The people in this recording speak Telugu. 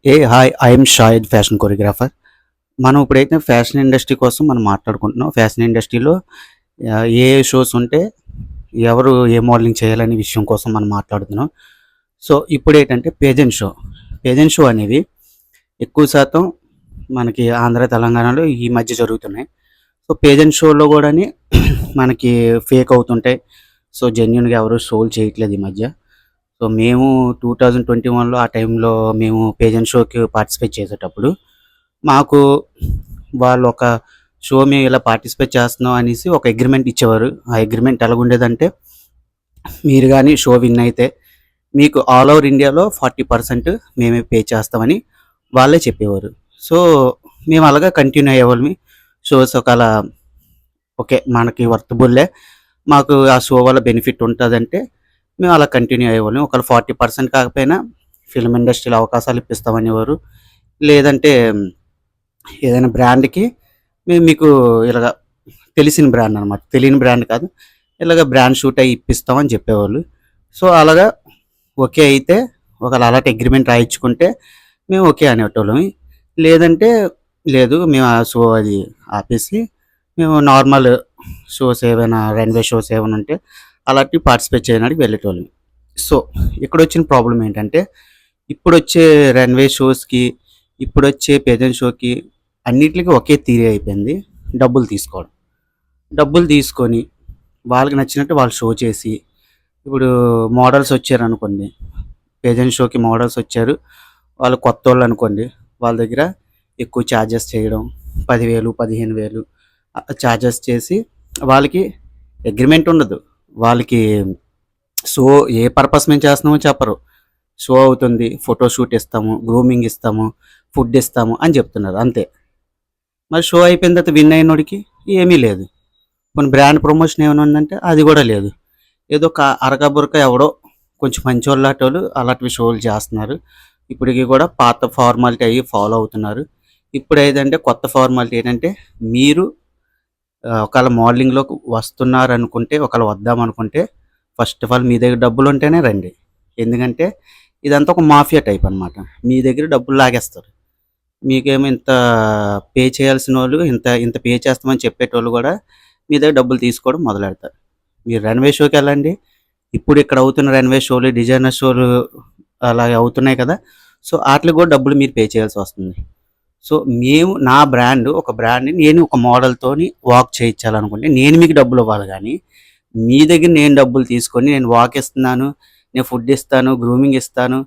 Hi, I'm Shahid, fashion choreographer. మనం ఇప్పుడైతే ఫ్యాషన్ ఇండస్ట్రీ కోసం మనం మాట్లాడుకుంటున్నాం. ఫ్యాషన్ ఇండస్ట్రీలో ఏ షోస్ ఉంటే ఎవరు ఏ మోడలింగ్ చేయాలనే విషయం కోసం మనం మాట్లాడుతున్నాం. సో ఇప్పుడేంటంటే పేజెంట్ షో అనేవి ఎక్కువ శాతం మనకి ఆంధ్ర తెలంగాణలో ఈ మధ్య జరుగుతున్నాయి. సో పేజెంట్ షోలో కూడాని మనకి ఫేక్ అవుతుంటాయి. సో జెన్యున్గా ఎవరు షోలు చేయట్లేదు ఈ మధ్య. సో మేము 2021లో ఆ టైంలో మేము పేజెంట్ షోకి పార్టిసిపేట్ చేసేటప్పుడు మాకు వాళ్ళు ఒక షో మేము ఇలా పార్టిసిపేట్ చేస్తున్నాం అనేసి ఒక అగ్రిమెంట్ ఇచ్చేవారు. ఆ అగ్రిమెంట్ ఎలాగుండేదంటే, మీరు కానీ షో విన్ అయితే మీకు ఆల్ ఓవర్ ఇండియాలో 40% మేమే పే చేస్తామని వాళ్ళే చెప్పేవారు. సో మేము అలాగా కంటిన్యూ అయ్యేవాళ్ళమి. షోస్ ఒకవేళ ఓకే మనకి వర్తబుల్లే, మాకు ఆ షో వల్ల బెనిఫిట్ ఉంటుందంటే మేము అలా కంటిన్యూ అయ్యేవాళ్ళం. ఒకవేళ 40% కాకపోయినా ఫిల్మ్ ఇండస్ట్రీలో అవకాశాలు ఇప్పిస్తామనేవారు. లేదంటే ఏదైనా బ్రాండ్కి మేము మీకు ఇలాగ తెలిసిన బ్రాండ్ అనమాట, తెలియని బ్రాండ్ కాదు, ఇలాగ బ్రాండ్ షూట్ అయ్యి ఇప్పిస్తామని చెప్పేవాళ్ళు. సో అలాగా ఓకే అయితే ఒకవేళ అలాంటి అగ్రిమెంట్ రాయించుకుంటే మేము ఓకే అనేటోళ్ళం. లేదంటే లేదు, మేము ఆ షో అది ఆపేసి మేము నార్మల్ షోస్ ఏవైనా రన్వే షోస్ ఏమైనా ఉంటే అలాంటివి పార్టిసిపేట్ చేయడానికి వెళ్ళేటోళ్ళం. సో ఇక్కడొచ్చిన ప్రాబ్లం ఏంటంటే, ఇప్పుడొచ్చే రన్వే షోస్కి ఇప్పుడొచ్చే పేజెంట్ షోకి అన్నిటికీ ఒకే థియరీ అయిపోయింది: డబ్బులు తీసుకోవడం. డబ్బులు తీసుకొని వాళ్ళకి నచ్చినట్టు వాళ్ళు షో చేసి, ఇప్పుడు మోడల్స్ వచ్చారనుకోండి, పేజెంట్ షోకి మోడల్స్ వచ్చారు, వాళ్ళు కొత్త వాళ్ళు అనుకోండి, వాళ్ళ దగ్గర ఎక్కువ ఛార్జెస్ చేయడం, 10,000 15,000 ఛార్జెస్ చేసి వాళ్ళకి అగ్రిమెంట్ ఉండదు. వాళ్ళకి షో ఏ పర్పస్ మేము చేస్తున్నామో చెప్పరు. షో అవుతుంది, ఫోటో షూట్ ఇస్తాము, గ్రూమింగ్ ఇస్తాము, ఫుడ్ ఇస్తాము అని చెప్తున్నారు అంతే. మరి షో అయిపోయిన తర్వాత విన్ అయినోడికి ఏమీ లేదు. కొన్ని బ్రాండ్ ప్రమోషన్ ఏమైనా ఉందంటే అది కూడా లేదు. ఏదో అరక బురక ఎవడో కొంచెం మంచోళ్ళు లాంటోళ్ళు అలాంటివి షోలు చేస్తున్నారు. ఇప్పటికీ కూడా పాత ఫార్మాలిటీ అయ్యి ఫాలో అవుతున్నారు. ఇప్పుడు ఏదంటే కొత్త ఫార్మాలిటీ ఏంటంటే, మీరు ఒకవేళ మోడలింగ్లోకి వస్తున్నారు అనుకుంటే, ఒకవేళ వద్దామనుకుంటే ఫస్ట్ ఆఫ్ ఆల్ మీ దగ్గర డబ్బులు ఉంటేనే రండి. ఎందుకంటే ఇదంతా ఒక మాఫియా టైప్ అనమాట. మీ దగ్గర డబ్బులు లాగేస్తారు. మీకేమో ఇంత పే చేయాల్సిన వాళ్ళు ఇంత ఇంత పే చేస్తామని చెప్పేటోళ్ళు కూడా మీ దగ్గర డబ్బులు తీసుకోవడం మొదలెడతారు. మీరు రన్వే షోకి వెళ్ళండి. ఇప్పుడు ఇక్కడ అవుతున్న రన్వే షోలు, డిజైనర్ షోలు అలాగే అవుతున్నాయి కదా. సో వాటికి కూడా డబ్బులు మీరు పే చేయాల్సి వస్తుంది. సో మేము నా బ్రాండ్ ఒక బ్రాండ్ని నేను ఒక మోడల్తోని వాక్ చేయించాలనుకుంటే నేను మీకు డబ్బులు ఇవ్వాలి. కానీ మీ దగ్గర నేను డబ్బులు తీసుకొని నేను వాక్ ఇస్తున్నాను, నేను ఫుడ్ ఇస్తాను, గ్రూమింగ్ ఇస్తాను,